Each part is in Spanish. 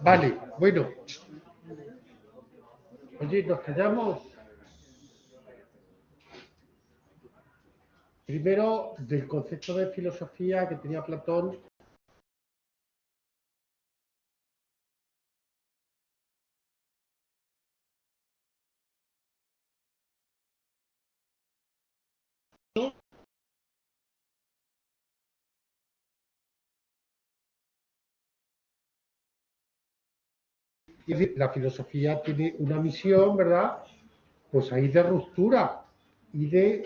Vale, bueno. Oye, nos callamos. Primero, del concepto de filosofía que tenía Platón. Es decir, la filosofía tiene una misión, ¿verdad? Pues ahí de ruptura y de,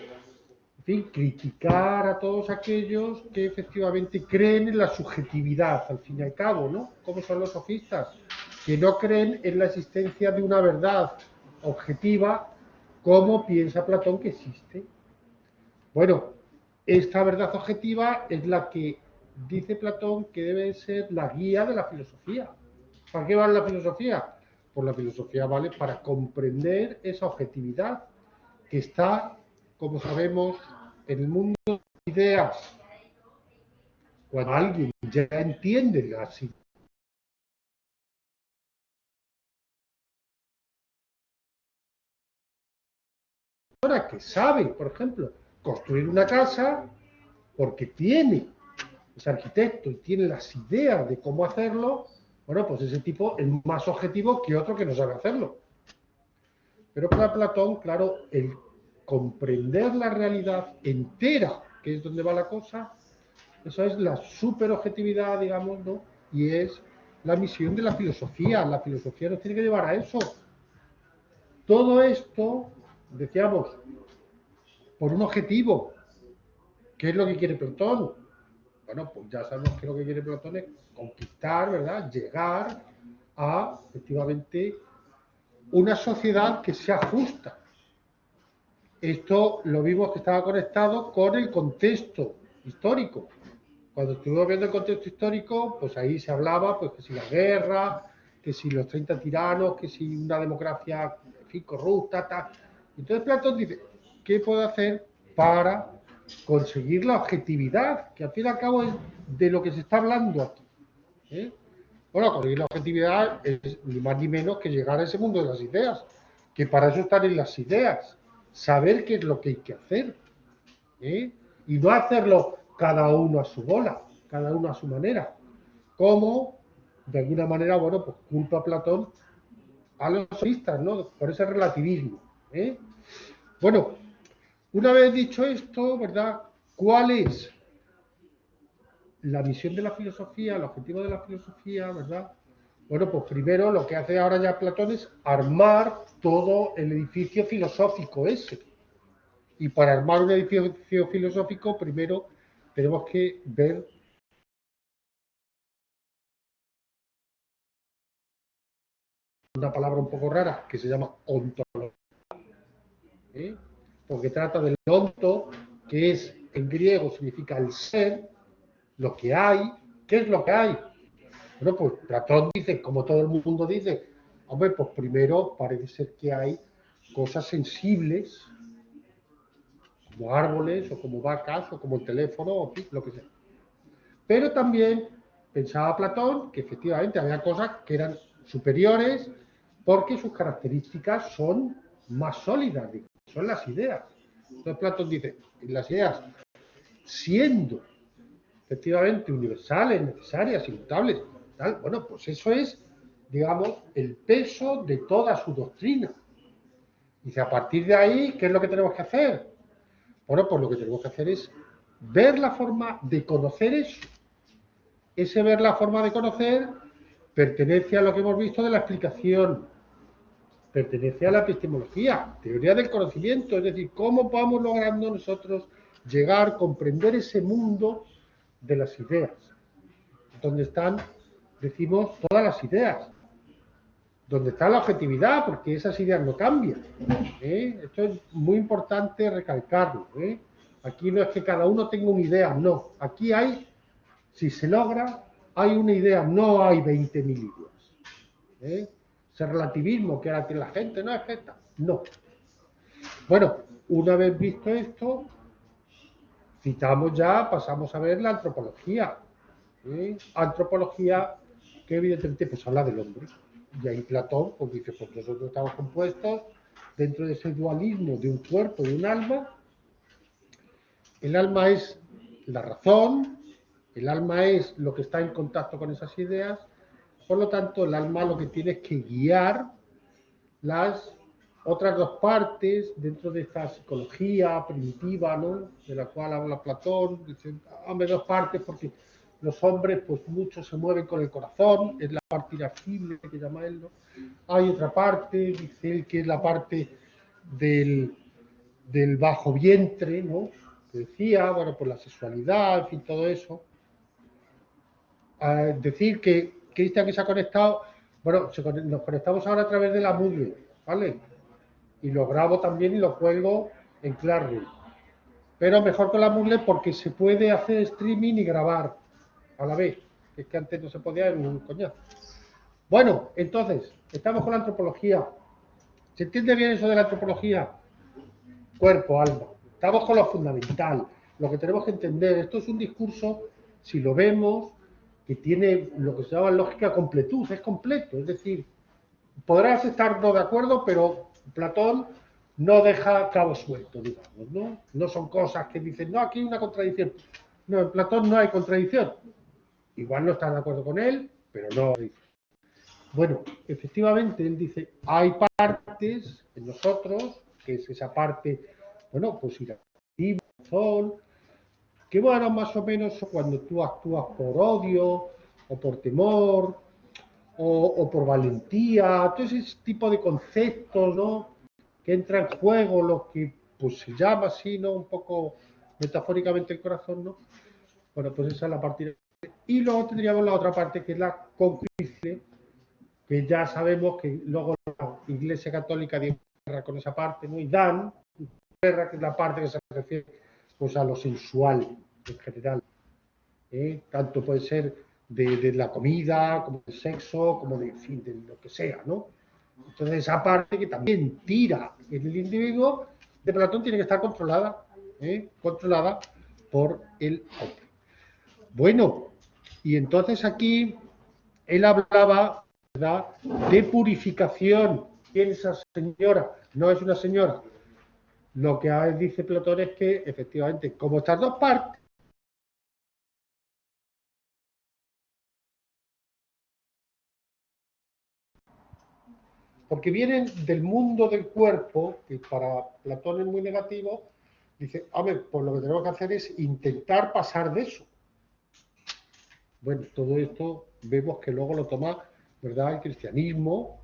en fin, criticar a todos aquellos que efectivamente creen en la subjetividad, al fin y al cabo, ¿no? Como son los sofistas, que no creen en la existencia de una verdad objetiva como piensa Platón que existe. Bueno, esta verdad objetiva es la que dice Platón que debe ser la guía de la filosofía. ¿Para qué vale la filosofía? Pues la filosofía vale para comprender esa objetividad que está, como sabemos, en el mundo de las ideas. Cuando alguien ya entiende las ideas, que sabe, por ejemplo, construir una casa porque tiene, es arquitecto y tiene las ideas de cómo hacerlo, bueno, pues ese tipo es más objetivo que otro que no sabe hacerlo. Pero para Platón, claro, el comprender la realidad entera, que es donde va la cosa, eso es la superobjetividad, digamos, ¿no? Y es la misión de la filosofía. La filosofía nos tiene que llevar a eso. Todo esto, decíamos, por un objetivo. ¿Qué es lo que quiere Platón? Bueno, pues ya sabemos que lo que quiere Platón es conquistar, ¿verdad? Llegar a, efectivamente, una sociedad que sea justa. Esto lo vimos que estaba conectado con el contexto histórico. Cuando estuvimos viendo el contexto histórico, pues ahí se hablaba, pues que si la guerra, que si los 30 tiranos, que si una democracia, en fin, corrupta, tal. Entonces Platón dice, ¿qué puedo hacer para conseguir la objetividad? Que al fin y al cabo es de lo que se está hablando aquí. ¿eh? Bueno, conseguir la objetividad es ni más ni menos que llegar a ese mundo de las ideas, que para eso están en las ideas, saber qué es lo que hay que hacer, ¿eh? Y no hacerlo cada uno a su bola, cada uno a su manera, como de alguna manera, bueno, pues culpa a Platón a los sofistas, ¿no? Por ese relativismo. ¿eh? Bueno, una vez dicho esto, ¿verdad? ¿Cuál es la misión de la filosofía, el objetivo de la filosofía, ¿verdad? Bueno, pues primero lo que hace ahora ya Platón es armar todo el edificio filosófico ese. Y para armar un edificio filosófico, primero tenemos que ver una palabra un poco rara que se llama ontología, ¿eh? Porque trata del onto, que es en griego significa el ser, lo que hay. ¿Qué es lo que hay? Bueno, pues Platón dice, como todo el mundo dice, hombre, pues primero parece ser que hay cosas sensibles, como árboles, o como vacas, o como el teléfono, o lo que sea. Pero también pensaba Platón que efectivamente había cosas que eran superiores porque sus características son más sólidas, son las ideas. Entonces Platón dice, las ideas, siendo efectivamente universales, necesarias, inmutables, tal, bueno, pues eso es, digamos, el peso de toda su doctrina. Dice, a partir de ahí, ¿qué es lo que tenemos que hacer? Bueno, pues lo que tenemos que hacer es ver la forma de conocer eso. Ese ver la forma de conocer pertenece a lo que hemos visto de la explicación, pertenece a la epistemología, teoría del conocimiento, es decir, cómo vamos logrando nosotros llegar, comprender ese mundo de las ideas, donde están, decimos, todas las ideas, donde está la objetividad, porque esas ideas no cambian. Esto es muy importante recalcarlo. Aquí no es que cada uno tenga una idea, no. Aquí hay, si se logra, hay una idea, no hay 20.000 ideas. Ese relativismo que ahora tiene la gente, no es esta, no. Bueno, una vez visto esto, citamos ya, pasamos a ver la antropología. Antropología que evidentemente pues habla del hombre. Y ahí Platón pues dice, pues nosotros estamos compuestos dentro de ese dualismo de un cuerpo y un alma. El alma es la razón, el alma es lo que está en contacto con esas ideas, por lo tanto el alma lo que tiene es que guiar las otras dos partes dentro de esta psicología primitiva, ¿no?, de la cual habla Platón. Dice, hombre, dos partes porque los hombres pues muchos se mueven con el corazón, es la parte irascible que llama él, ¿no? Hay otra parte, dice él, que es la parte del bajo vientre, ¿no?, que decía, bueno, pues la sexualidad, en fin, todo eso. Decir que Cristian que se ha conectado, bueno, nos conectamos ahora a través de la Moodle, ¿vale? Y lo grabo también y lo cuelgo en Classroom. Pero mejor con la Moodle porque se puede hacer streaming y grabar a la vez. Es que antes no se podía, en un coñazo. Bueno, entonces, estamos con la antropología. ¿Se entiende bien eso de la antropología? Cuerpo, alma. Estamos con lo fundamental, lo que tenemos que entender. Esto es un discurso, si lo vemos, que tiene lo que se llama lógica completud, es completo. Es decir, podrás estar no de acuerdo, pero Platón no deja cabos sueltos, digamos, ¿no? No son cosas que dicen, no, aquí hay una contradicción. No, en Platón no hay contradicción. Igual no estás de acuerdo con él, pero no. Bueno, efectivamente, él dice, hay partes en nosotros, que es esa parte, bueno, pues irascible, que bueno, más o menos cuando tú actúas por odio, o por temor, o por valentía, todo ese tipo de conceptos, ¿no?, que entra en juego lo que pues se llama así, ¿no?, un poco metafóricamente el corazón, ¿no? Bueno, pues esa es la parte. Y luego tendríamos la otra parte, que es la concupiscencia, que ya sabemos que luego la Iglesia Católica dio guerra con esa parte, ¿no? Y dan guerra, que es la parte que se refiere pues a lo sensual en general. Tanto puede ser de la comida, como del sexo, como de, en fin, de lo que sea, ¿no? Entonces esa parte que también tira en el individuo de Platón tiene que estar controlada, controlada por el hombre. Bueno, y entonces aquí él hablaba, ¿verdad?, de purificación. ¿Quién es esa señora? No es una señora. Lo que dice Platón es que, efectivamente, como estas dos partes, porque vienen del mundo del cuerpo, que para Platón es muy negativo, dice, hombre, pues lo que tenemos que hacer es intentar pasar de eso. Bueno, todo esto vemos que luego lo toma, ¿verdad?, el cristianismo,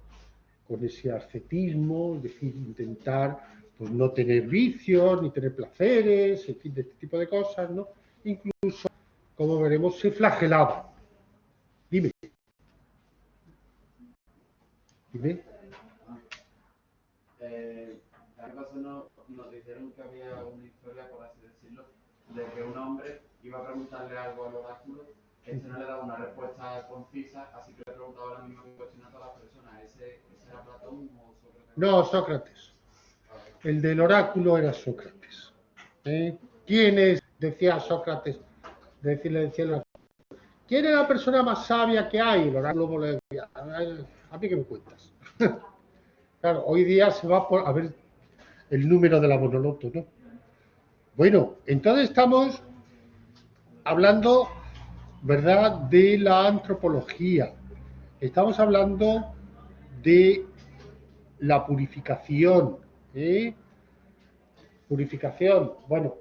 con ese ascetismo, es decir, intentar pues no tener vicios, ni tener placeres, en fin, de este tipo de cosas, ¿no? Incluso, como veremos, se flagelaba. Dime. Dime. El caso nos dijeron que había una historia, por así decirlo, de que un hombre iba a preguntarle algo al oráculo, este no le daba una respuesta concisa, así que le preguntaba ahora mismo que cuestiona a todas las personas, ¿ese era Platón o Sócrates? No, Sócrates. El del oráculo era Sócrates. ¿Quién es? Decía Sócrates. Le decía el oráculo. ¿Quién es la persona más sabia que hay? El oráculo le decía, ¿a mí qué me cuentas? Claro, hoy día se va a ver el número de la monoloto, ¿no? Bueno, entonces estamos hablando, ¿verdad?, de la antropología. Estamos hablando de la purificación. Purificación, bueno,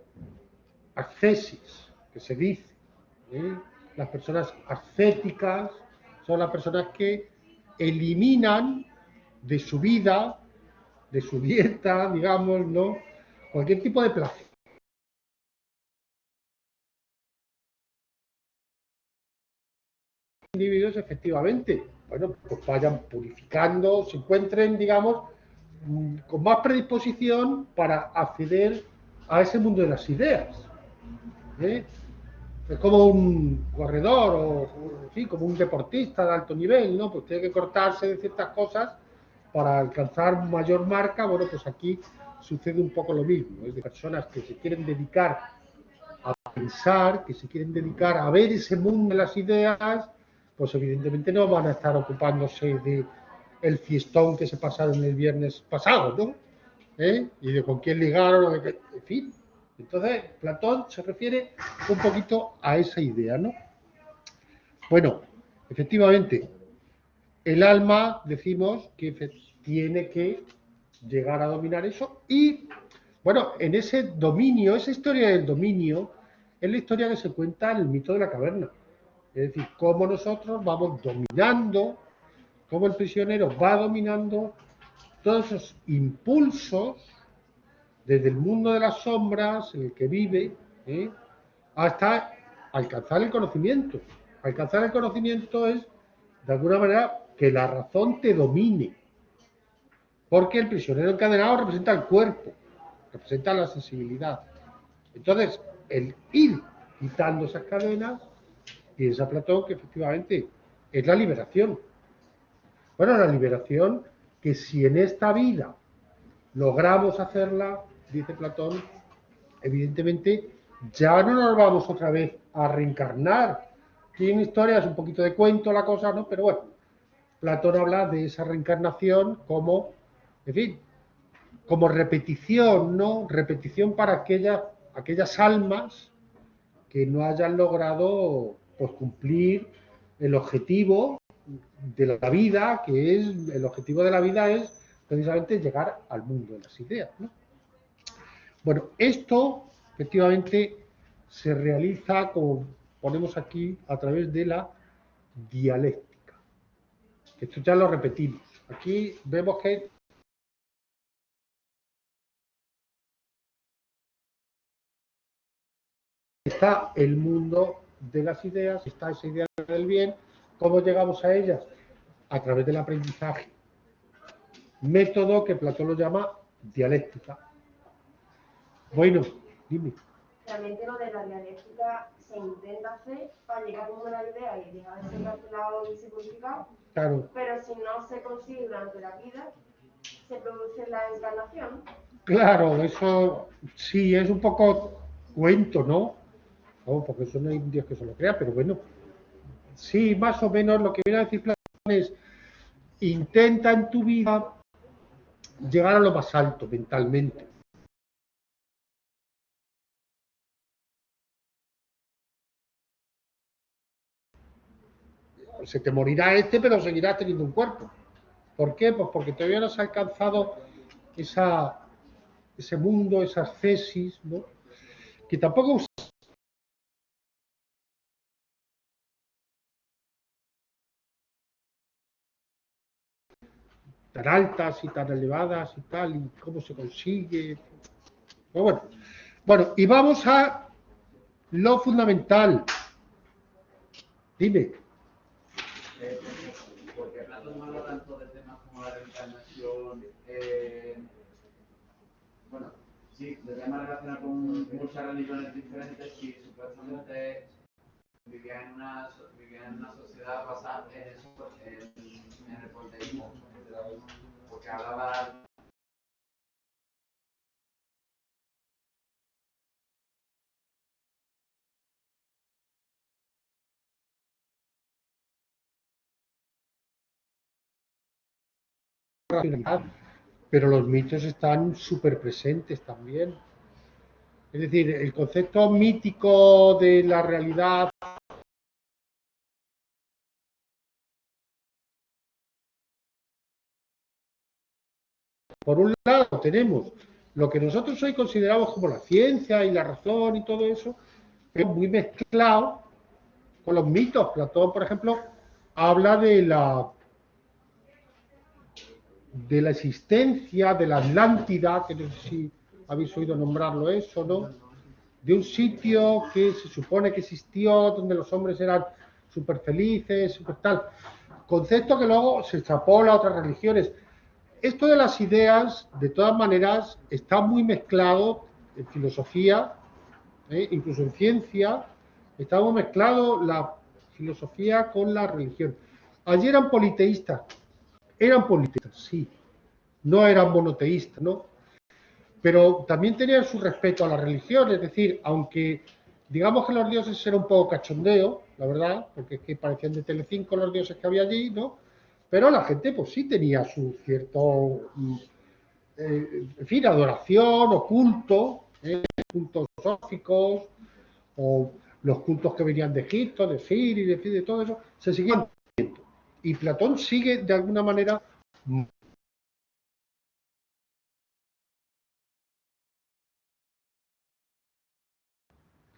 ascesis, que se dice. Las personas ascéticas son las personas que eliminan de su vida, de su dieta, digamos, ¿no?, cualquier tipo de placer. Individuos, efectivamente, bueno, pues vayan purificando, se encuentren, digamos, con más predisposición para acceder a ese mundo de las ideas. Es como un corredor o, en fin, como un deportista de alto nivel, ¿no? Pues tiene que cortarse de ciertas cosas para alcanzar mayor marca. Bueno, pues aquí sucede un poco lo mismo. Es de personas que se quieren dedicar a pensar, que se quieren dedicar a ver ese mundo de las ideas, pues evidentemente no van a estar ocupándose de el fiestón que se pasaron el viernes pasado, ¿no? Y de con quién ligaron, en fin. Entonces, Platón se refiere un poquito a esa idea, ¿no? Bueno, efectivamente, el alma, decimos, que tiene que llegar a dominar eso y, bueno, en ese dominio, esa historia del dominio, es la historia que se cuenta en el mito de la caverna. Es decir, cómo nosotros vamos dominando, cómo el prisionero va dominando todos esos impulsos desde el mundo de las sombras en el que vive, hasta alcanzar el conocimiento. Alcanzar el conocimiento es, de alguna manera, que la razón te domine. Porque el prisionero encadenado representa el cuerpo, representa la sensibilidad. Entonces, el ir quitando esas cadenas, piensa Platón que efectivamente es la liberación. Bueno, la liberación que si en esta vida logramos hacerla, dice Platón, evidentemente ya no nos vamos otra vez a reencarnar. Tiene historias, un poquito de cuento la cosa, ¿no? Pero bueno, Platón habla de esa reencarnación como, en fin, como repetición, ¿no? Repetición para aquellas almas que no hayan logrado pues, cumplir el objetivo de la vida, que es, el objetivo de la vida es precisamente llegar al mundo de las ideas, ¿no? Bueno, esto efectivamente se realiza, como ponemos aquí, a través de la dialéctica. Esto ya lo repetimos. Aquí vemos que está el mundo de las ideas, está esa idea del bien. ¿Cómo llegamos a ellas? A través del aprendizaje. Método que Platón lo llama dialéctica. Bueno, dime. Realmente lo de la dialéctica se intenta hacer para llegar a una idea y dejar de ser calculado y simplificado. Claro. Pero si no se consigue durante la vida, se produce la encarnación. Claro, eso sí es un poco cuento, ¿no? No, porque eso no hay un Dios que se lo crea, pero bueno, sí, más o menos lo que viene a decir Platón es, intenta en tu vida llegar a lo más alto mentalmente. Se te morirá pero seguirás teniendo un cuerpo. ¿Por qué? Pues porque todavía no has alcanzado ese mundo, esas tesis, ¿no? Que tampoco tan altas y tan elevadas y tal, y cómo se consigue. Pero bueno, y vamos a lo fundamental. Dime. Porque Platón habla tanto de temas como la reencarnación, bueno, sí, de temas relacionados con muchas religiones diferentes y supuestamente vivían en una sociedad basada en eso, en el politeísmo, porque hablaba Pero los mitos están súper presentes también. Es decir, el concepto mítico de la realidad. Por un lado tenemos lo que nosotros hoy consideramos como la ciencia y la razón y todo eso, pero muy mezclado con los mitos. Platón, por ejemplo, habla de la existencia de la Atlántida, que no sé si habéis oído nombrarlo eso, ¿no? De un sitio que se supone que existió, donde los hombres eran súper felices, súper tal. Concepto que luego se extrapola a otras religiones. Esto de las ideas, de todas maneras, está muy mezclado en filosofía, incluso en ciencia, está muy mezclado la filosofía con la religión. Allí eran politeístas, sí, no eran monoteístas, ¿no? Pero también tenían su respeto a la religión, es decir, aunque digamos que los dioses era un poco cachondeo, la verdad, porque es que parecían de Telecinco los dioses que había allí, ¿no? Pero la gente pues sí tenía su cierto, en fin, adoración o culto, cultos filosóficos, o los cultos que venían de Egipto, de Siria, de todo eso, se seguían. Y Platón sigue de alguna manera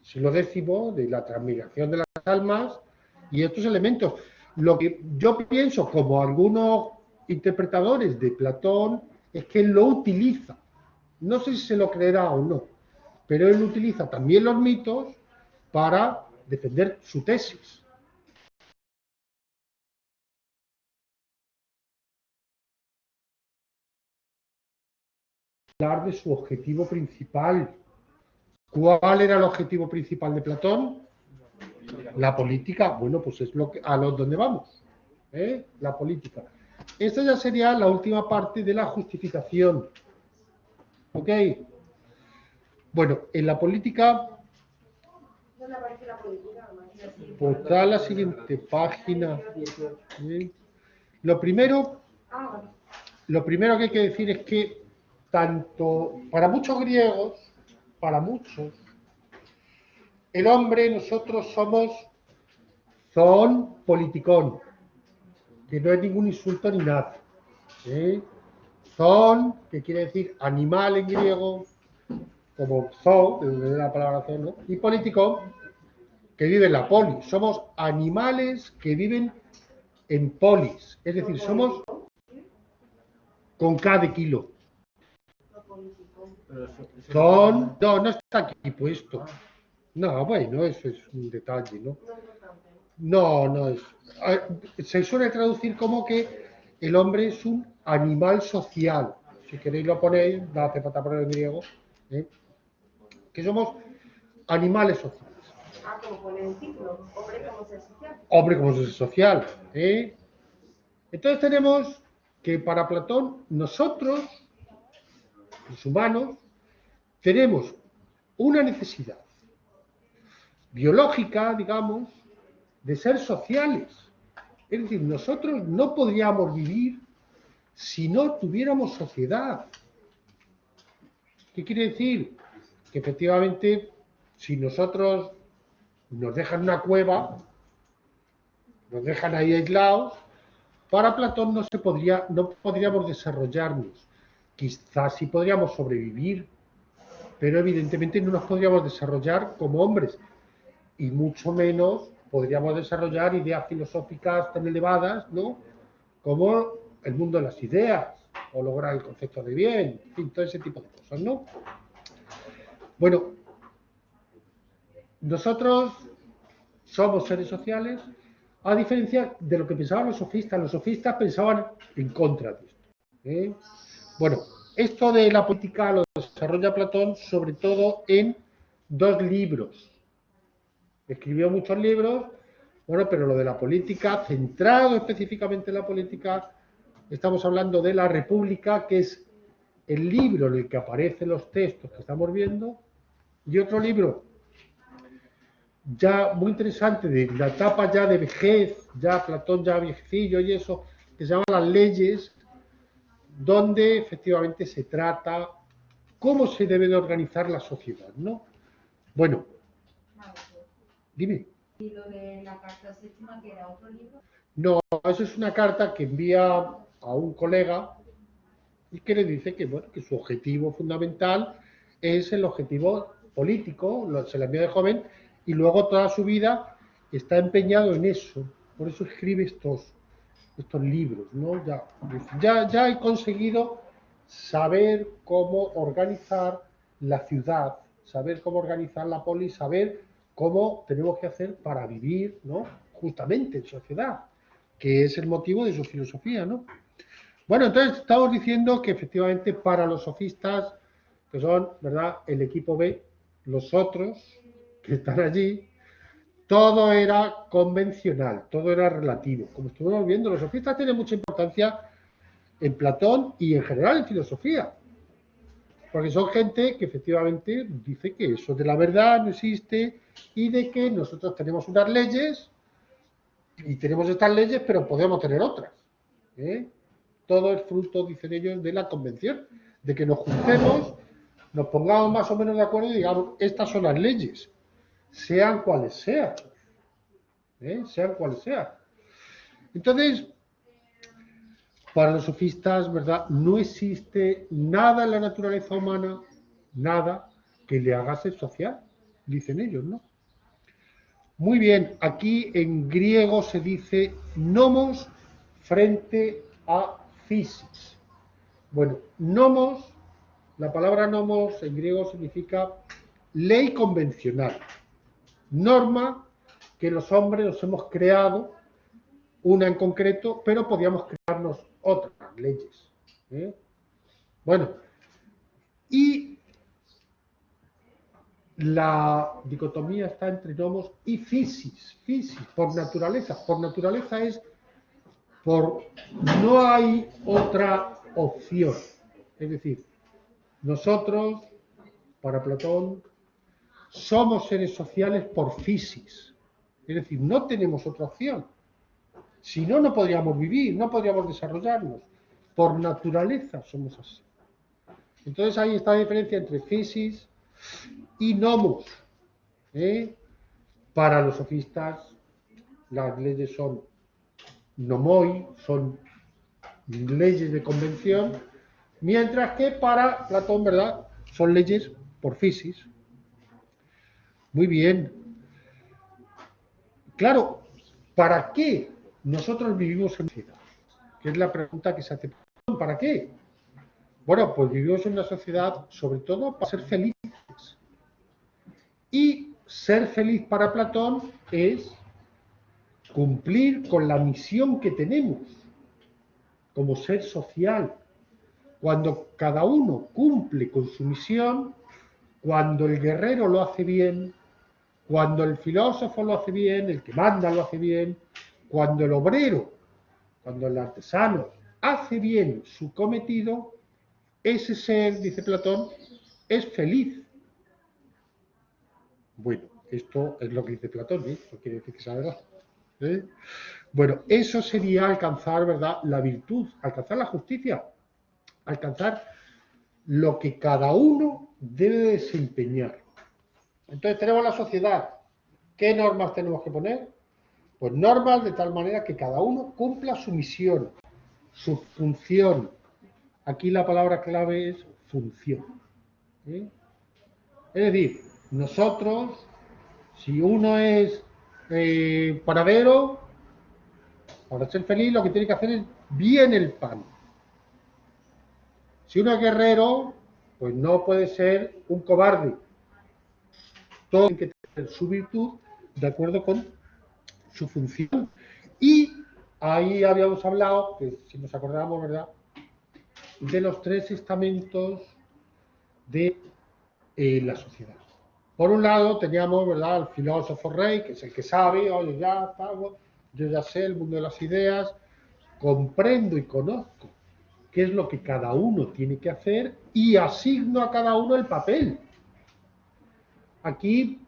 siglo X, de la transmigración de las almas y estos elementos. Lo que yo pienso, como algunos interpretadores de Platón, es que él lo utiliza. No sé si se lo creerá o no, pero él utiliza también los mitos para defender su tesis. Hablar de su objetivo principal. ¿Cuál era el objetivo principal de Platón? La política. Bueno, pues es lo que, donde vamos. La política. Esta ya sería la última parte de la justificación. ¿Ok? Bueno, en la política, ¿Dónde aparece la política? pues da la siguiente página. Lo primero que hay que decir es que tanto para muchos griegos, para muchos, el hombre, nosotros son politicón, que no es ningún insulto ni nada. Son, que quiere decir animal en griego, como zoo, de donde viene la palabra zoo, ¿no? Y politicón, que vive en la polis. Somos animales que viven en polis. Es decir, somos con K de kilo. Son, no está aquí puesto. No, bueno, eso es un detalle, ¿no? No es. Se suele traducir como que el hombre es un animal social. Si queréis lo ponéis, no hace falta poner en griego. Que somos animales sociales. Como pone el título, hombre como ser social. Hombre como ser social. Entonces tenemos que para Platón, nosotros, los humanos, tenemos una necesidad biológica, digamos, de ser sociales. Es decir, nosotros no podríamos vivir si no tuviéramos sociedad. ¿Qué quiere decir? Que efectivamente, si nosotros nos dejan una cueva, nos dejan ahí aislados, para Platón no podríamos desarrollarnos. Quizás sí podríamos sobrevivir, pero evidentemente no nos podríamos desarrollar como hombres, y mucho menos podríamos desarrollar ideas filosóficas tan elevadas, ¿no?, como el mundo de las ideas, o lograr el concepto de bien, en fin, todo ese tipo de cosas, ¿no? Bueno, nosotros somos seres sociales, a diferencia de lo que pensaban los sofistas. Los sofistas pensaban en contra de esto. Bueno, esto de la política lo desarrolla Platón sobre todo en 2 libros. Escribió muchos libros, bueno, pero lo de la política, centrado específicamente en la política, estamos hablando de la República, que es el libro en el que aparecen los textos que estamos viendo, y otro libro ya muy interesante, de la etapa ya de vejez, ya Platón ya viejecillo y eso, que se llama Las Leyes, donde efectivamente se trata cómo se debe de organizar la sociedad, ¿no? Bueno, dime. ¿Y lo de la carta séptima, que era otro libro? No, eso es una carta que envía a un colega y que le dice que, bueno, que su objetivo fundamental es el objetivo político, se la envía de joven, y luego toda su vida está empeñado en eso. Por eso escribe estos libros, ¿no? Ya he conseguido saber cómo organizar la ciudad, saber cómo organizar la polis, saber cómo tenemos que hacer para vivir, ¿no?, justamente en sociedad, que es el motivo de su filosofía, ¿no? Bueno, entonces estamos diciendo que efectivamente para los sofistas, que son, ¿verdad?, el equipo B, los otros que están allí, todo era convencional, todo era relativo. Como estuvimos viendo, los sofistas tienen mucha importancia en Platón y en general en filosofía. Porque son gente que efectivamente dice que eso de la verdad no existe y de que nosotros tenemos unas leyes y tenemos estas leyes, pero podemos tener otras. ¿Eh? Todo es fruto, dicen ellos, de la convención, de que nos juntemos, nos pongamos más o menos de acuerdo y digamos, estas son las leyes, sean cuales sean. Sean cuales sean. Entonces, para los sofistas, ¿verdad? No existe nada en la naturaleza humana, nada que le haga ser social, dicen ellos, ¿no? Muy bien, aquí en griego se dice nomos frente a physis. Bueno, nomos, la palabra nomos en griego significa ley convencional, norma que los hombres nos hemos creado, una en concreto, pero podíamos crearnos otras leyes. Bueno, y la dicotomía está entre nomos y physis. Physis, por naturaleza. Por naturaleza es por no hay otra opción. Es decir, nosotros, para Platón, somos seres sociales por physis. Es decir, no tenemos otra opción. Si no, no podríamos vivir, no podríamos desarrollarnos. Por naturaleza somos así. Entonces ahí está la diferencia entre physis y nomos. Para los sofistas, las leyes son nomoi, son leyes de convención, mientras que para Platón, ¿verdad?, son leyes por physis. Muy bien. Claro, ¿para qué nosotros vivimos en sociedad? Que es la pregunta que se hace. ¿Para qué? Bueno, pues vivimos en una sociedad sobre todo para ser felices. Y ser feliz para Platón es cumplir con la misión que tenemos como ser social. Cuando cada uno cumple con su misión, cuando el guerrero lo hace bien, cuando el filósofo lo hace bien, el que manda lo hace bien, cuando el obrero, cuando el artesano hace bien su cometido, ese ser, dice Platón, es feliz. Bueno, esto es lo que dice Platón, ¿eh? No quiere decir que sea verdad. Bueno, eso sería alcanzar, ¿verdad?, la virtud, alcanzar la justicia, alcanzar lo que cada uno debe desempeñar. Entonces tenemos la sociedad. ¿Qué normas tenemos que poner? Pues normas de tal manera que cada uno cumpla su misión, su función. Aquí la palabra clave es función. Es decir, nosotros, si uno es panadero, para ser feliz lo que tiene que hacer es bien el pan. Si uno es guerrero, pues no puede ser un cobarde. Todo tiene que tener su virtud de acuerdo con su función. Y ahí habíamos hablado, que si nos acordamos, ¿verdad?, de los 3 estamentos de la sociedad. Por un lado teníamos, ¿verdad?, al filósofo rey, que es el que sabe, oye, ya, yo ya sé el mundo de las ideas, comprendo y conozco qué es lo que cada uno tiene que hacer y asigno a cada uno el papel. Aquí,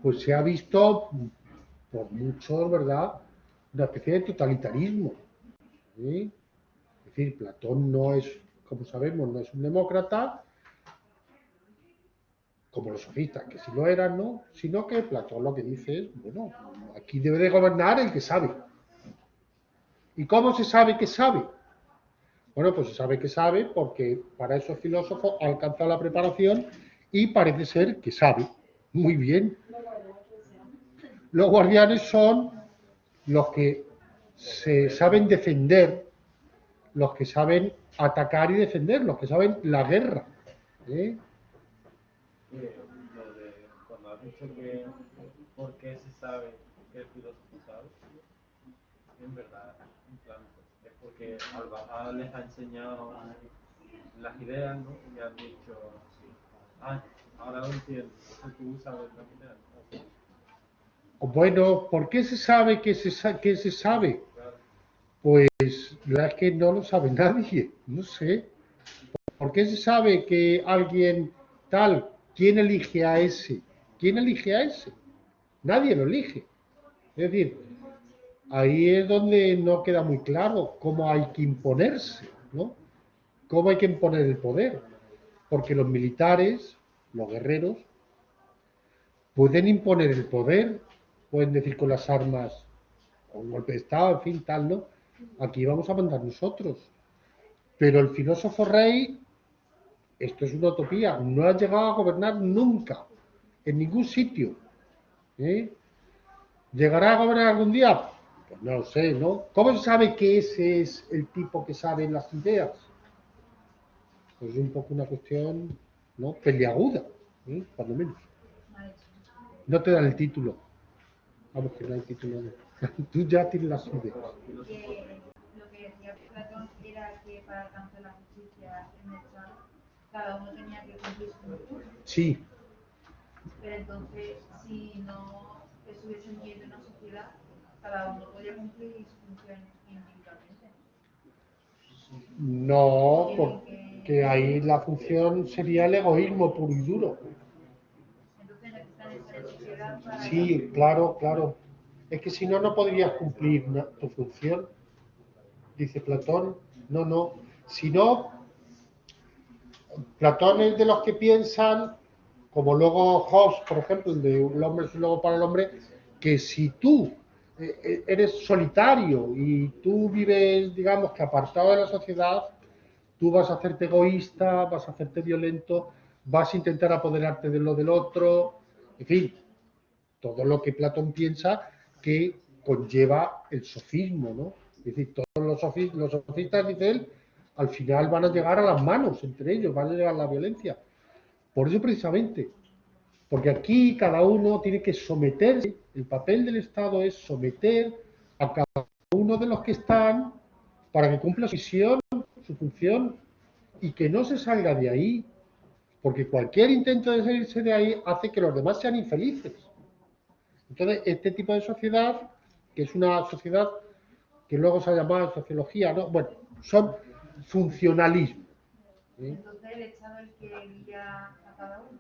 pues se ha visto por muchos, ¿verdad?, una especie de totalitarismo. ¿Sí? Es decir, Platón no es, como sabemos, no es un demócrata, como los sofistas, que si lo eran, ¿no? Sino que Platón lo que dice es, bueno, aquí debe de gobernar el que sabe. ¿Y cómo se sabe que sabe? Bueno, pues se sabe que sabe porque para esos filósofos ha alcanzado la preparación y parece ser que sabe. Muy bien. Los guardianes son los que se saben defender, los que saben atacar y defender, los que saben la guerra. Lo de cuando has dicho que por qué se sabe que el filósofo sabe, en verdad, en plan, es porque Al-Bahá les ha enseñado las ideas, ¿no? Y han dicho, ahora lo entiendo, entonces tú sabes las ideas, ¿no? Bueno, ¿por qué se sabe que se sabe? Pues la verdad es que no lo sabe nadie, no sé. ¿Por qué se sabe que alguien tal, quién elige a ese? ¿Quién elige a ese? Nadie lo elige. Es decir, ahí es donde no queda muy claro cómo hay que imponerse, ¿no? Cómo hay que imponer el poder. Porque los militares, los guerreros, pueden imponer el poder, pueden decir con las armas, con un golpe de Estado, en fin, tal, ¿no? Aquí vamos a mandar nosotros. Pero el filósofo rey, esto es una utopía, no ha llegado a gobernar nunca, en ningún sitio. ¿Eh? ¿Llegará a gobernar algún día? Pues no lo sé, ¿no? ¿Cómo se sabe que ese es el tipo que sabe las ideas? Pues es un poco una cuestión, ¿no? Peliaguda, cuando menos. No te dan el título. Vamos, que no hay título. Tú ya tienes las ideas. Lo que decía Platón era que para alcanzar la justicia en el Estado, cada uno tenía que cumplir su función. Sí, Pero entonces, si no estuviese en una sociedad, cada uno podría cumplir su función individualmente. no, Tienen porque ahí la función sería el egoísmo puro y duro. Entonces necesitan estar en sociedad para... Sí, claro, claro. Es que si no, no podrías cumplir tu función, dice Platón. No, no. Si no, Platón es de los que piensan, como luego Hobbes, por ejemplo, el de un hombre es un lobo para el hombre, que si tú eres solitario y tú vives, digamos, que apartado de la sociedad, tú vas a hacerte egoísta, vas a hacerte violento, vas a intentar apoderarte de lo del otro, en fin, todo lo que Platón piensa que conlleva el sofismo, ¿no? Es decir, todos los sofistas, dice él, al final van a llegar a las manos entre ellos, van a llegar a la violencia. Por eso precisamente, porque aquí cada uno tiene que someterse, el papel del Estado es someter a cada uno de los que están para que cumpla su misión, su función, y que no se salga de ahí, porque cualquier intento de salirse de ahí hace que los demás sean infelices. Entonces, este tipo de sociedad, que es una sociedad que luego se ha llamado sociología, ¿no? Bueno, son funcionalismo. Entonces el Estado es el que guía a cada uno.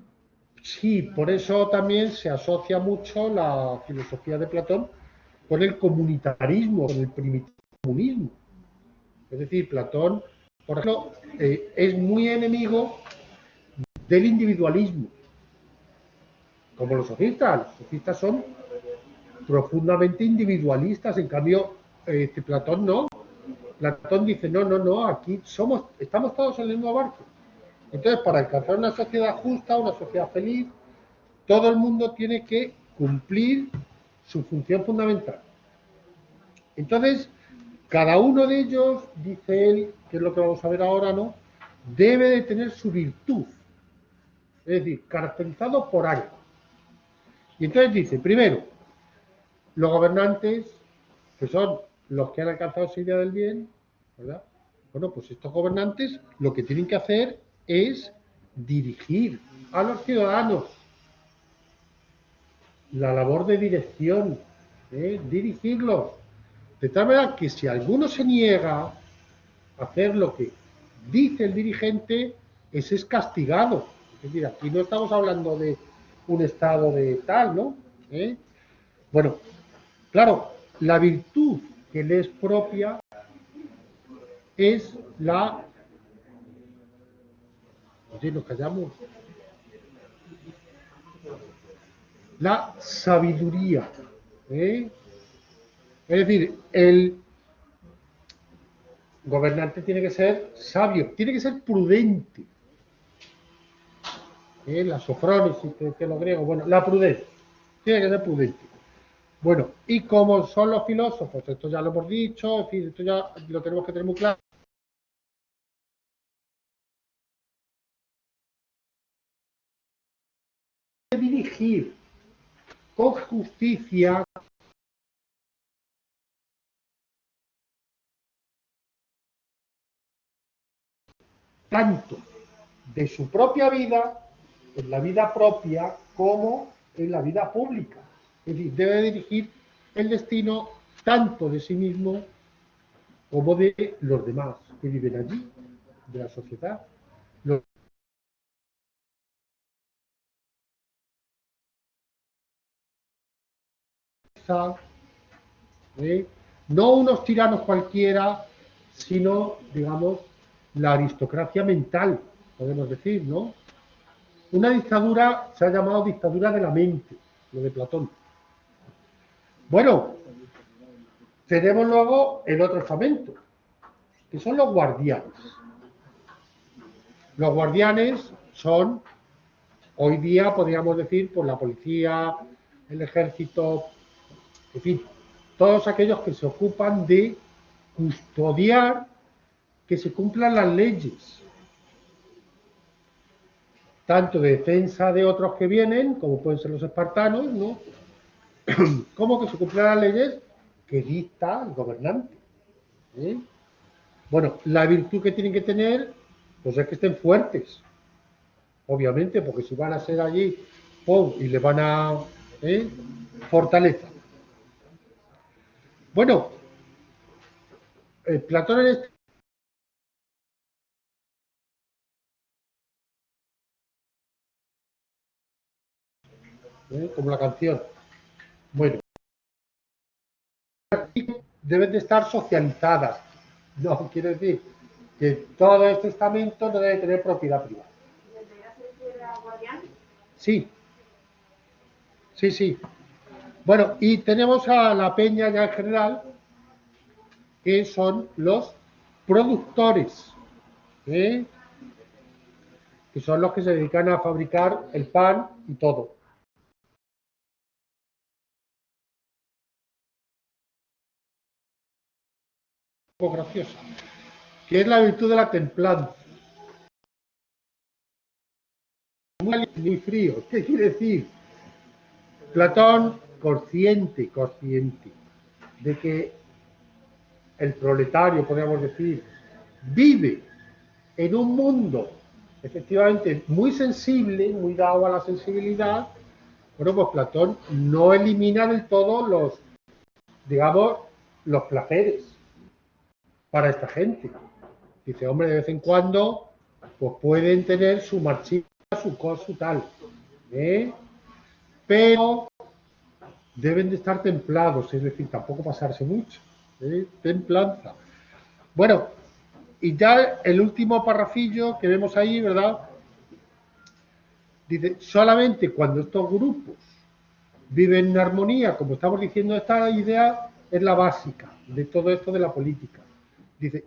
Sí, por eso también se asocia mucho la filosofía de Platón con el comunitarismo, con el primitivo comunismo. Es decir, Platón, por ejemplo, es muy enemigo del individualismo, como los sofistas. Los sofistas son profundamente individualistas, en cambio, Platón no. Platón dice, no, no, no, aquí estamos todos en el mismo barco. Entonces, para alcanzar una sociedad justa, una sociedad feliz, todo el mundo tiene que cumplir su función fundamental. Entonces, cada uno de ellos, dice él, que es lo que vamos a ver ahora, ¿no? Debe de tener su virtud, es decir, caracterizado por algo. Y entonces dice, primero, los gobernantes, que son los que han alcanzado esa idea del bien, ¿verdad? Bueno, pues estos gobernantes lo que tienen que hacer es dirigir a los ciudadanos, la labor de dirección, dirigirlos. De tal manera que si alguno se niega a hacer lo que dice el dirigente, ese es castigado. Es decir, aquí no estamos hablando de un estado de tal, ¿no? Bueno, claro, la virtud que le es propia es la... Oye, nos callamos. La sabiduría. Es decir, el gobernante tiene que ser sabio, tiene que ser prudente. La sofrónesis, que es lo griego, bueno, la prudencia, tiene que ser prudente. Bueno, y como son los filósofos, esto ya lo hemos dicho, en fin, esto ya lo tenemos que tener muy claro. Dirigir con justicia tanto de su propia vida, en la vida propia, como en la vida pública. Es decir, debe dirigir el destino tanto de sí mismo como de los demás que viven allí, de la sociedad. Lo- ¿eh? No unos tiranos cualquiera, sino, digamos, la aristocracia mental, podemos decir, ¿no? Una dictadura se ha llamado dictadura de la mente, lo de Platón. Bueno, tenemos luego el otro estamento, que son los guardianes. Los guardianes son, hoy día podríamos decir, pues la policía, el ejército, en fin, todos aquellos que se ocupan de custodiar que se cumplan las leyes, tanto de defensa de otros que vienen, como pueden ser los espartanos, ¿no? Como que se cumplan las leyes que dicta el gobernante, ¿eh? Bueno, la virtud que tienen que tener, pues es que estén fuertes, obviamente, porque si van a ser allí, ¡pum!, y le van a fortaleza. Bueno, Platón en este como la canción. Bueno, deben de estar socializadas. No, quiero decir que todo este estamento no debe tener propiedad privada. ¿Debería ser piedra guardián? Sí, sí, sí. Bueno, y tenemos a la peña ya en general, que son los productores, ¿eh? Que son los que se dedican a fabricar el pan y todo. Un poco graciosa, que es la virtud de la templanza. Muy frío. ¿Qué quiere decir? Platón, consciente de que el proletario, podríamos decir, vive en un mundo efectivamente muy sensible, muy dado a la sensibilidad. Bueno, pues Platón no elimina del todo los, digamos, los placeres para esta gente. Dice, hombre, de vez en cuando, pues pueden tener su marchita, su cosa, su tal, ¿eh? Pero deben de estar templados, es decir, tampoco pasarse mucho, ¿eh? Templanza. Bueno, y ya el último parrafillo que vemos ahí, ¿verdad? Dice, solamente cuando estos grupos viven en armonía, como estamos diciendo, esta idea es la básica de todo esto de la política. Dice,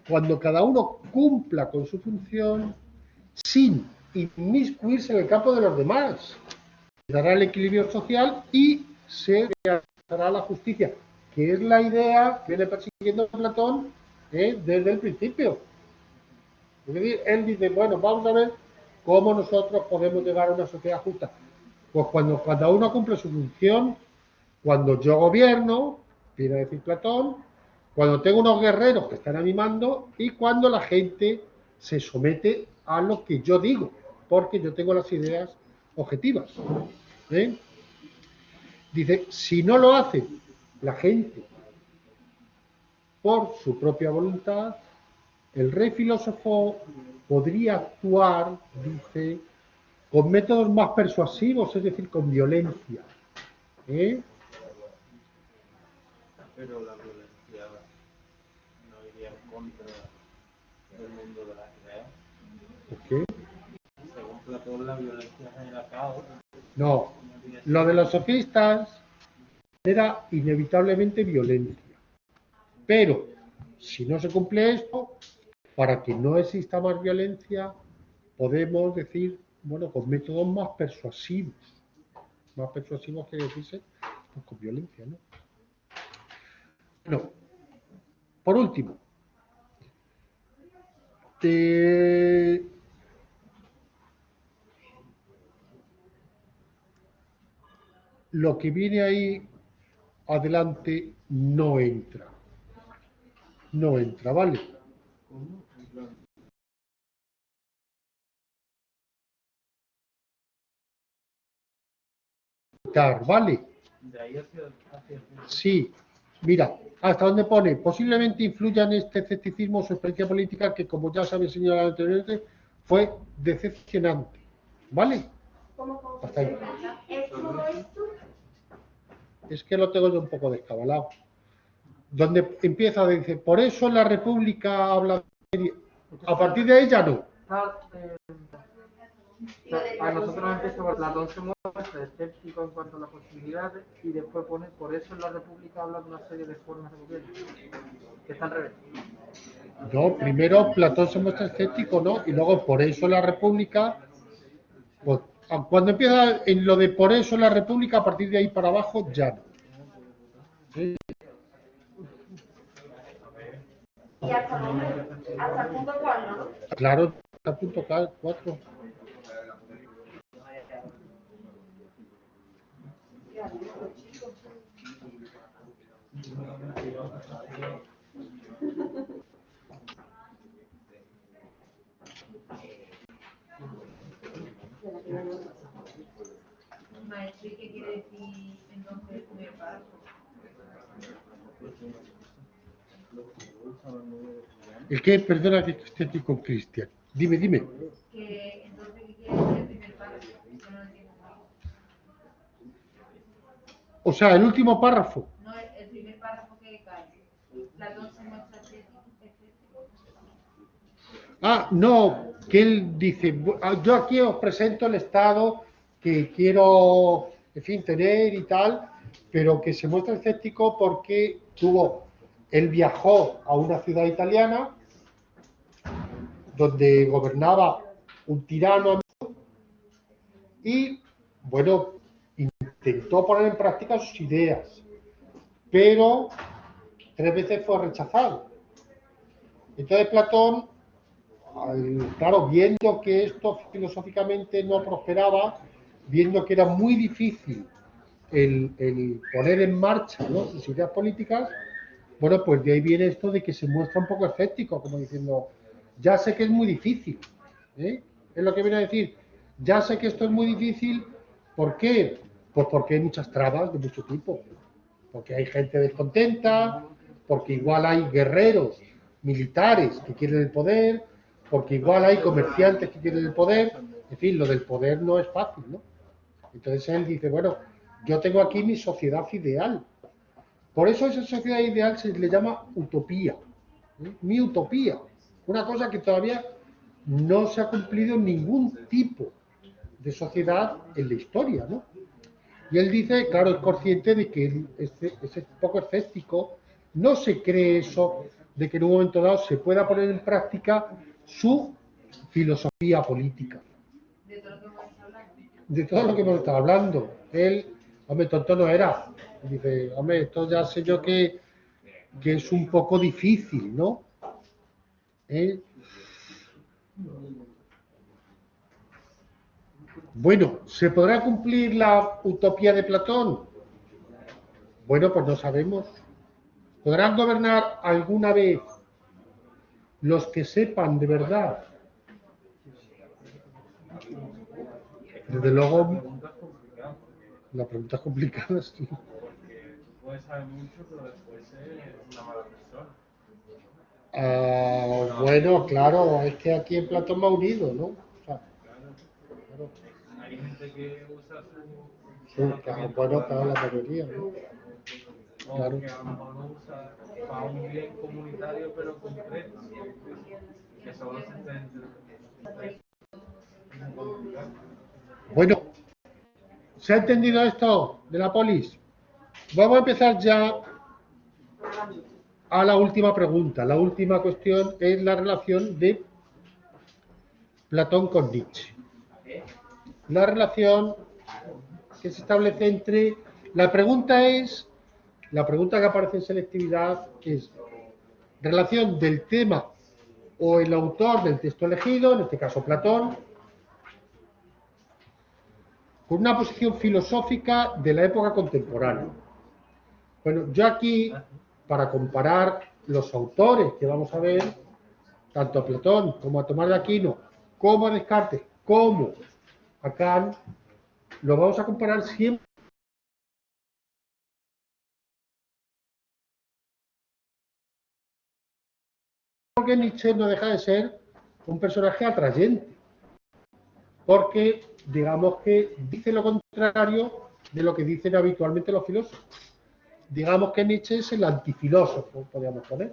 cuando cada uno cumpla con su función sin inmiscuirse en el campo de los demás, se dará el equilibrio social y se realizará la justicia, que es la idea que viene persiguiendo Platón desde el principio. Es decir, él dice, bueno, vamos a ver cómo nosotros podemos llegar a una sociedad justa. Pues cuando cada uno cumple su función, cuando yo gobierno, viene a decir Platón, cuando tengo unos guerreros que están a mi mando y cuando la gente se somete a lo que yo digo, porque yo tengo las ideas objetivas. ¿Eh? Dice, si no lo hace la gente por su propia voluntad, el rey filósofo podría actuar, dice, con métodos más persuasivos, es decir, con violencia. ¿Eh? Pero la violencia no iría en contra del mundo de las ideas. ¿Por qué? Según Platón, la violencia genera caos. No, lo de los sofistas era inevitablemente violencia. Pero, si no se cumple esto, para que no exista más violencia, podemos decir, bueno, con métodos más persuasivos. Más persuasivos que decirse, pues con violencia, ¿no? Bueno, por último, lo que viene ahí adelante no entra. No entra, ¿vale? ¿Vale? De ahí hacia el final. Sí, mira, hasta donde pone, posiblemente influya en este escepticismo su experiencia política que, como ya se había señalado anteriormente, fue decepcionante, ¿vale? ¿Cómo Hasta ahí. ¿Es todo esto? Es que lo tengo yo un poco descabalado. Donde empieza, dice, por eso la República habla de... A partir de ahí ya no. A nosotros empieza por Platón se muestra escéptico en cuanto a las posibilidades y después pone, por eso en la República habla de una serie de formas de gobierno, que está al revés. No, primero Platón se muestra escéptico, ¿no? Y luego por eso la República, pues, cuando empieza en lo de por eso la República, a partir de ahí para abajo ya no. ¿Sí? Y hasta el punto cual, ¿no? Claro, hasta punto 4. Maestro, ¿y qué quiere decir entonces el primer párrafo? El que, perdona que esté aquí con Cristian. Dime. Que entonces, ¿qué quiere decir el primer párrafo? Yo no lo entiendo. O sea, el último párrafo. No, el primer párrafo que cae. Platón se muestra escéptico. Ah, no, que él dice, yo aquí os presento el estado que quiero, en fin, tener y tal, pero que se muestra escéptico porque él viajó a una ciudad italiana donde gobernaba un tirano y, bueno, intentó poner en práctica sus ideas, pero 3 veces fue rechazado. Entonces Platón, claro, viendo que esto filosóficamente no prosperaba, viendo que era muy difícil el poner en marcha, ¿no?, sus ideas políticas, bueno, pues de ahí viene esto de que se muestra un poco escéptico, como diciendo, ya sé que es muy difícil, ¿eh? Es lo que viene a decir, ya sé que esto es muy difícil, ¿por qué? Pues porque hay muchas trabas de mucho tipo, porque hay gente descontenta, porque igual hay guerreros militares que quieren el poder, porque igual hay comerciantes que quieren el poder, en fin, lo del poder no es fácil, ¿no? Entonces él dice, bueno, yo tengo aquí mi sociedad ideal. Por eso esa sociedad ideal se le llama utopía, ¿eh? Mi utopía, una cosa que todavía no se ha cumplido en ningún tipo de sociedad en la historia, ¿no? Y él dice, claro, es consciente de que él es un poco escéptico, no se cree eso de que en un momento dado se pueda poner en práctica su filosofía política. De todo lo que hemos estado hablando. De todo lo que hemos estado hablando. Él, hombre, tonto no era. Dice, hombre, esto ya sé yo que es un poco difícil, ¿no? Bueno, ¿se podrá cumplir la utopía de Platón? Bueno, pues no sabemos. ¿Podrán gobernar alguna vez los que sepan de verdad? Desde luego, la pregunta es complicada, sí. Porque puedes saber mucho, pero después es una mala persona. Bueno, claro, es que aquí en Platón va unido, ¿no? O sea, claro. Hay gente que usa Claro, bueno, claro, la mayoría, ¿no? o Claro. que a lo mejor lo usa para un bien comunitario, pero concreto. Que solo se centra. Bueno, ¿se ha entendido esto de la polis? Vamos a empezar ya a la última pregunta. La última cuestión es la relación de Platón con Nietzsche. La relación que se establece entre... La pregunta que aparece en selectividad es relación del tema o el autor del texto elegido, en este caso Platón, con una posición filosófica de la época contemporánea. Bueno, yo aquí, para comparar los autores que vamos a ver, tanto a Platón como a Tomás de Aquino, como a Descartes, como a Kant, lo vamos a comparar siempre porque Nietzsche no deja de ser un personaje atrayente. porque digamos que dice lo contrario de lo que dicen habitualmente los filósofos. Digamos que Nietzsche es el antifilósofo, podríamos poner.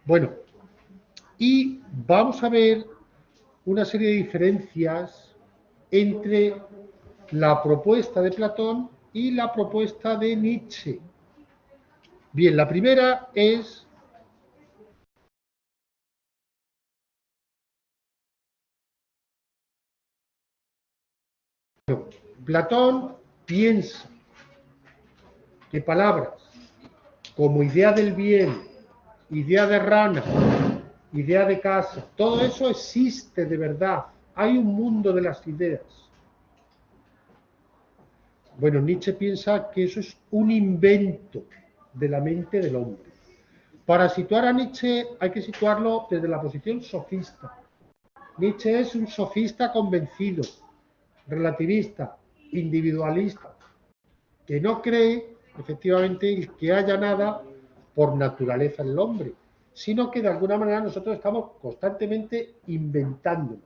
Bueno, y vamos a ver una serie de diferencias entre la propuesta de Platón y la propuesta de Nietzsche. Bien, la primera es Platón piensa que palabras como idea del bien, idea de rana, idea de casa, todo eso existe de verdad. Hay un mundo de las ideas. Bueno, Nietzsche piensa que eso es un invento de la mente del hombre. Para situar a Nietzsche hay que situarlo desde la posición sofista. Nietzsche es un sofista convencido, relativista, individualista, que no cree efectivamente que haya nada por naturaleza en el hombre, sino que de alguna manera nosotros estamos constantemente inventándonos.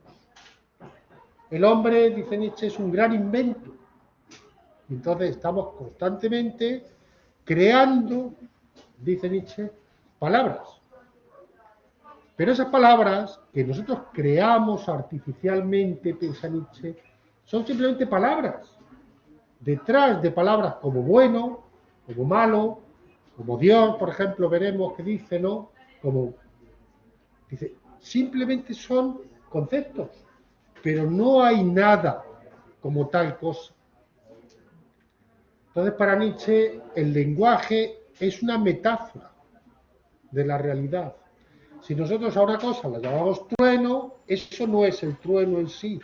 El hombre, dice Nietzsche, es un gran invento. Entonces estamos constantemente creando, dice Nietzsche, palabras. Pero esas palabras que nosotros creamos artificialmente, piensa Nietzsche, son simplemente palabras. Detrás de palabras como bueno, como malo, como Dios, por ejemplo, veremos que dice, ¿no? Como, dice, simplemente son conceptos, pero no hay nada como tal cosa. Entonces, para Nietzsche, el lenguaje es una metáfora de la realidad. Si nosotros a una cosa la llamamos trueno, eso no es el trueno en sí.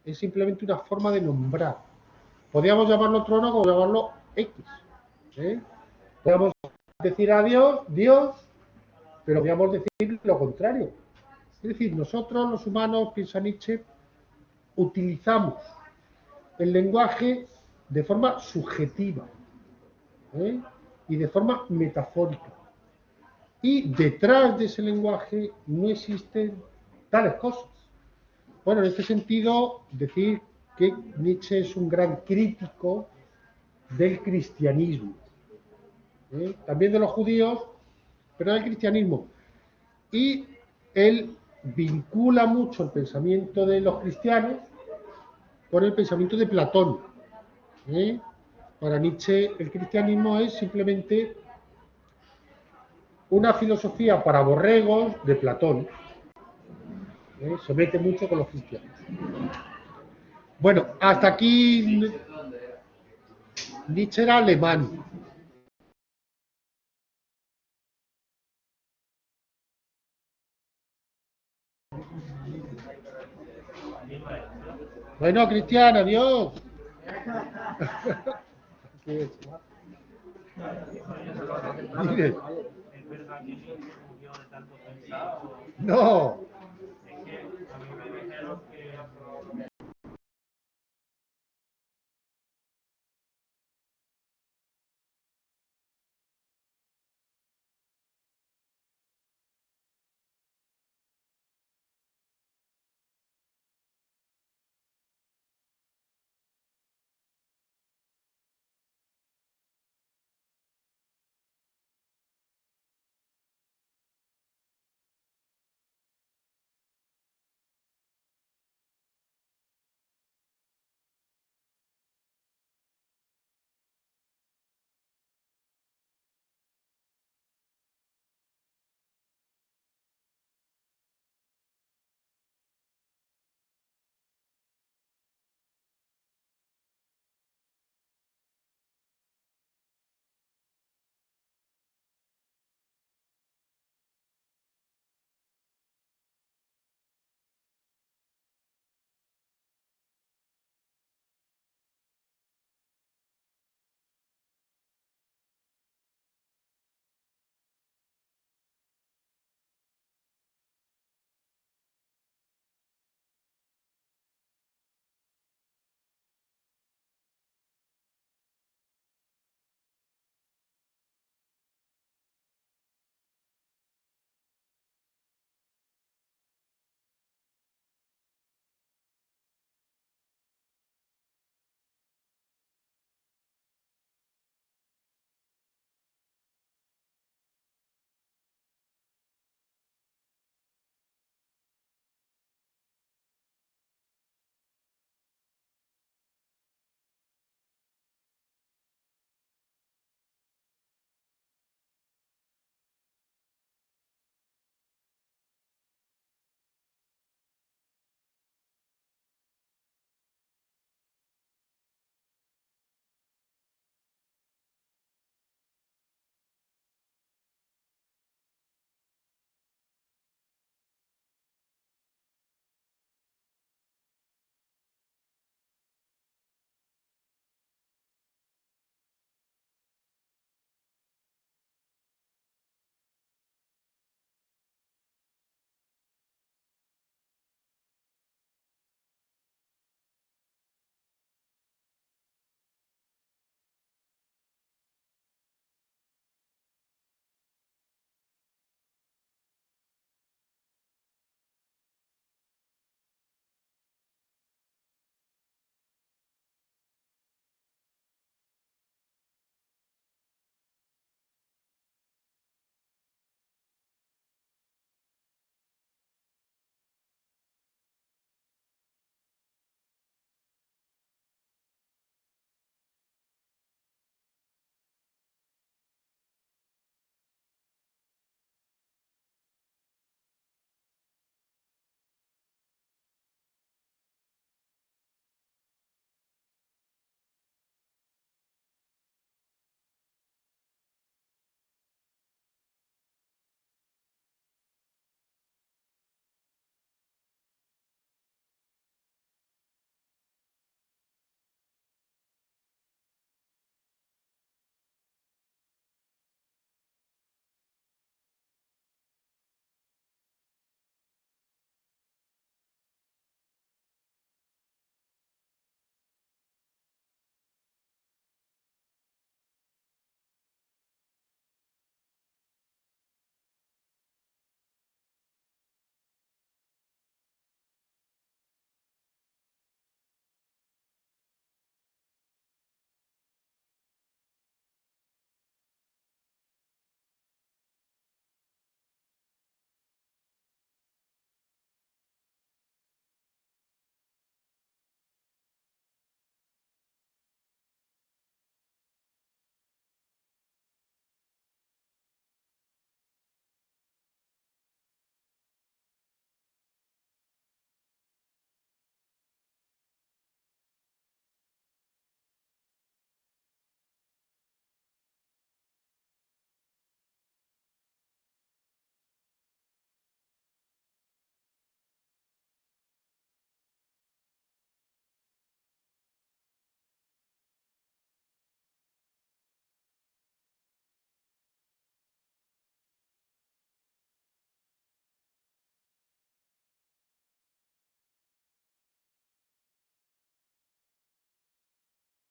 Es simplemente una forma de nombrar. Podríamos llamarlo trueno como llamarlo X. Podríamos decir a Dios, Dios, pero podríamos decir lo contrario. Es decir, nosotros los humanos, piensa Nietzsche, utilizamos el lenguaje de forma subjetiva y de forma metafórica. Y detrás de ese lenguaje no existen tales cosas. Bueno, en este sentido, decir que Nietzsche es un gran crítico del cristianismo, también de los judíos, pero del cristianismo. Y él vincula mucho el pensamiento de los cristianos con el pensamiento de Platón. Para Nietzsche el cristianismo es simplemente una filosofía para borregos de Platón. Se mete mucho con los cristianos. Bueno, hasta aquí Nietzsche era alemán. Bueno, Cristian, adiós. Mire. No.